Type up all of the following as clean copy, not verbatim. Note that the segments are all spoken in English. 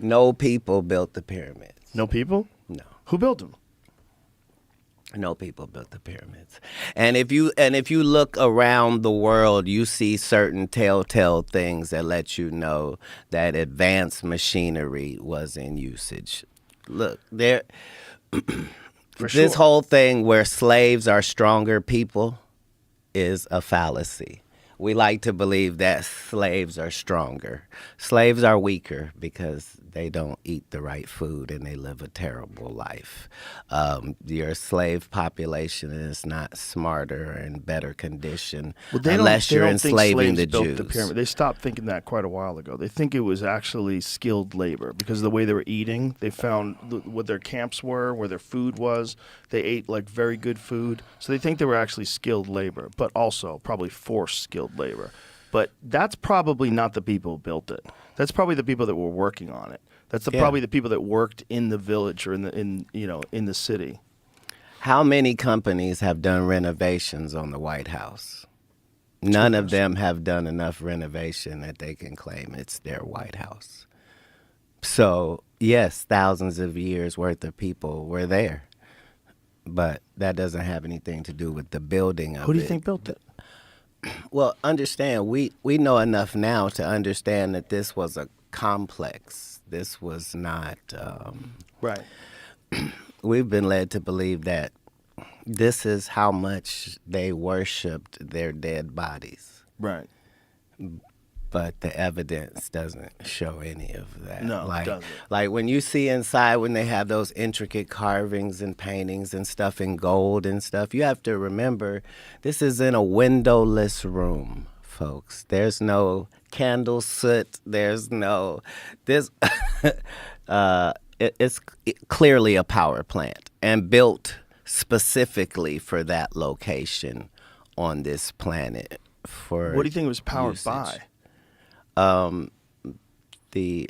No people built the pyramids. No people? No. Who built them? No people built the pyramids. And if you look around the world, you see certain telltale things that let you know that advanced machinery was in usage. Look, this sure. whole thing where slaves are stronger people is a fallacy. We like to believe that slaves are stronger. Slaves are weaker because they don't eat the right food and they live a terrible life. Your slave population is not smarter and better condition unless you're enslaving the Jews. The pyramid. They stopped thinking that quite a while ago. They think it was actually skilled labor because of the way they were eating. They found what their camps were, where their food was. They ate like very good food. So they think they were actually skilled labor, but also probably forced skilled labor. But that's probably not the people who built it. That's probably the people that were working on it. That's probably the people that worked in the village or in the city. How many companies have done renovations on the White House? None of them have done enough renovation that they can claim it's their White House. So, yes, thousands of years worth of people were there. But that doesn't have anything to do with the building of it. Who do you think built it? Well, understand, we know enough now to understand that this was a complex. This was not... right. We've been led to believe that this is how much they worshipped their dead bodies. Right. But the evidence doesn't show any of that. No, it doesn't. Like when you see inside, when they have those intricate carvings and paintings and stuff in gold and stuff, you have to remember this is in a windowless room, folks. There's no candle soot. There's no... It's clearly a power plant and built specifically for that location on this planet. For what do you think it was powered usage. by? The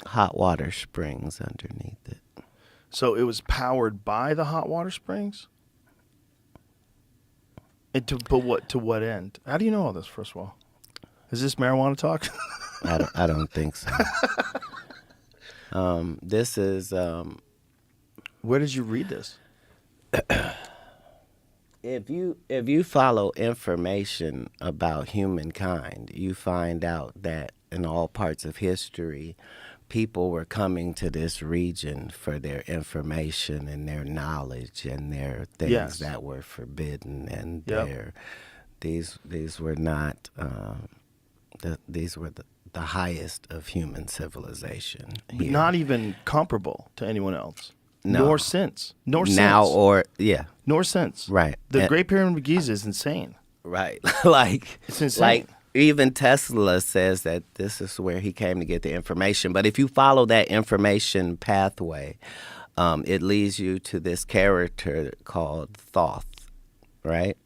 hot water springs underneath it. So it was powered by the hot water springs? And to what end? How do you know all this, first of all? Is this marijuana talk? I don't think so. This is... Where did you read this? If you follow information about humankind, you find out that in all parts of history, people were coming to this region for their information and their knowledge and their things that were forbidden, and these were not these were the highest of human civilization. Here. Not even comparable to anyone else. No. Nor since. Nor since. Right. The Great Pyramid of Giza is insane. Right. It's insane. Like even Tesla says that this is where he came to get the information. But if you follow that information pathway, it leads you to this character called Thoth, right?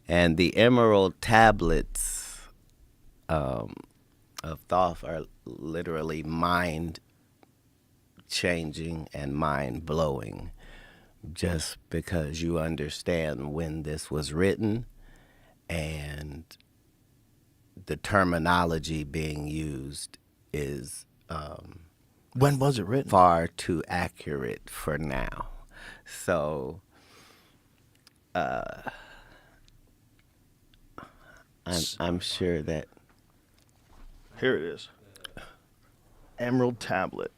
And the emerald tablets of Thoth are literally mind-changing and mind-blowing, just because you understand when this was written and the terminology being used is when was it written? Far too accurate for now. So I'm sure that here it is. Emerald tablet,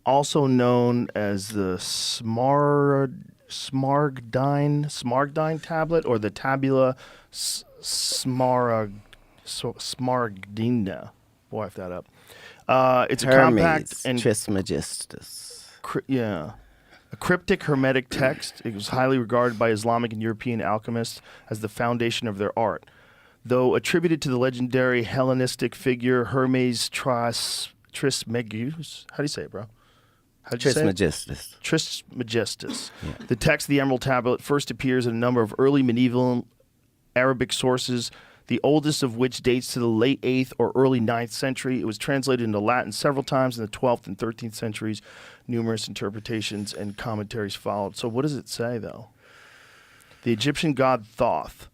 also known as the Smaragdine tablet, or the Tabula Smaragdina. Boy, I f that up. It's Hermes, a compact and Trismegistus. A cryptic hermetic text. It was highly regarded by Islamic and European alchemists as the foundation of their art. Though attributed to the legendary Hellenistic figure Hermes Trismegistus. How do you say it, bro? Trismegistus. Trismegistus. Yeah. The text of the Emerald Tablet first appears in a number of early medieval Arabic sources, the oldest of which dates to the late 8th or early 9th century. It was translated into Latin several times in the 12th and 13th centuries. Numerous interpretations and commentaries followed. So what does it say, though? The Egyptian god Thoth.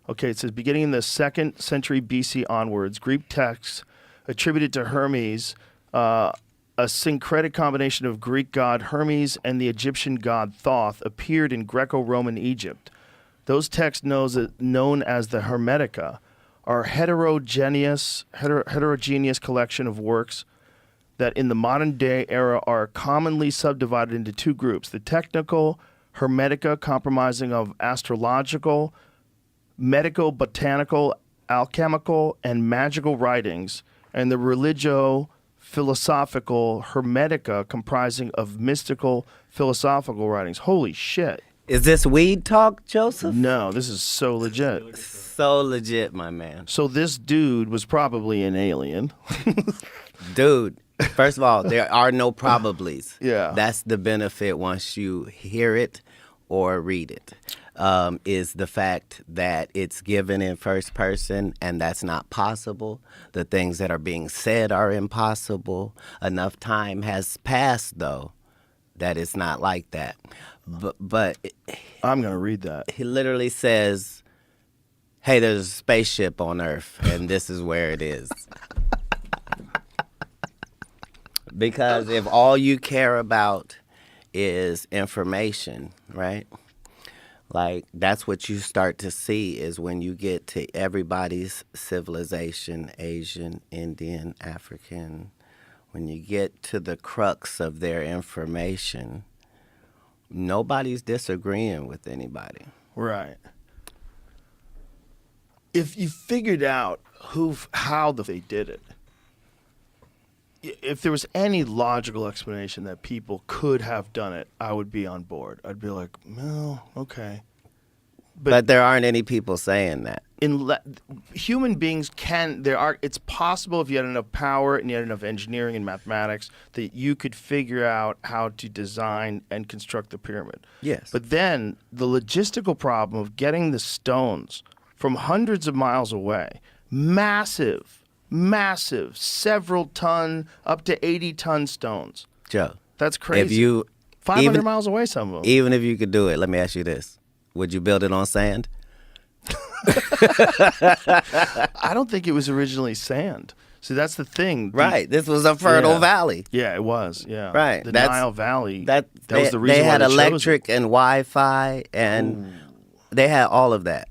Okay, it says, beginning in the 2nd century BC onwards, Greek texts attributed to Hermes A syncretic combination of Greek god Hermes and the Egyptian god Thoth appeared in Greco-Roman Egypt. Those texts known as the Hermetica are heterogeneous collection of works that in the modern day era are commonly subdivided into two groups: the technical Hermetica, comprising of astrological, medico-botanical, alchemical, and magical writings, and the religio-philosophical Hermetica, comprising of mystical philosophical writings. Holy shit. Is this weed talk, Joseph? No, this is so legit. So legit, my man. So this dude was probably an alien. Dude, first of all, there are no probablys. Yeah. That's the benefit once you hear it or read it, is the fact that it's given in first person, and that's not possible. The things that are being said are impossible. Enough time has passed, though, that it's not like that. But I'm going to read that. he literally says, hey, there's a spaceship on Earth, and this is where it is. Because if all you care about is information, right? Like, that's what you start to see is when you get to everybody's civilization, Asian, Indian, African, when you get to the crux of their information, nobody's disagreeing with anybody. Right. If you figured out how they did it, if there was any logical explanation that people could have done it, I would be on board. I'd be like, well, okay. But there aren't any people saying that. Human beings it's possible if you had enough power and you had enough engineering and mathematics that you could figure out how to design and construct the pyramid. Yes. But then the logistical problem of getting the stones from hundreds of miles away, massive, several ton, up to 80-ton stones. Joe. That's crazy. If you 500 miles away, some of them. Even if you could do it, let me ask you this. Would you build it on sand? I don't think it was originally sand. See, that's the thing. Right. This was a fertile valley. Yeah, it was. Yeah. Right. The Nile Valley. That was the reason they why had they chose electric it. and Wi-Fi, and they had all of that.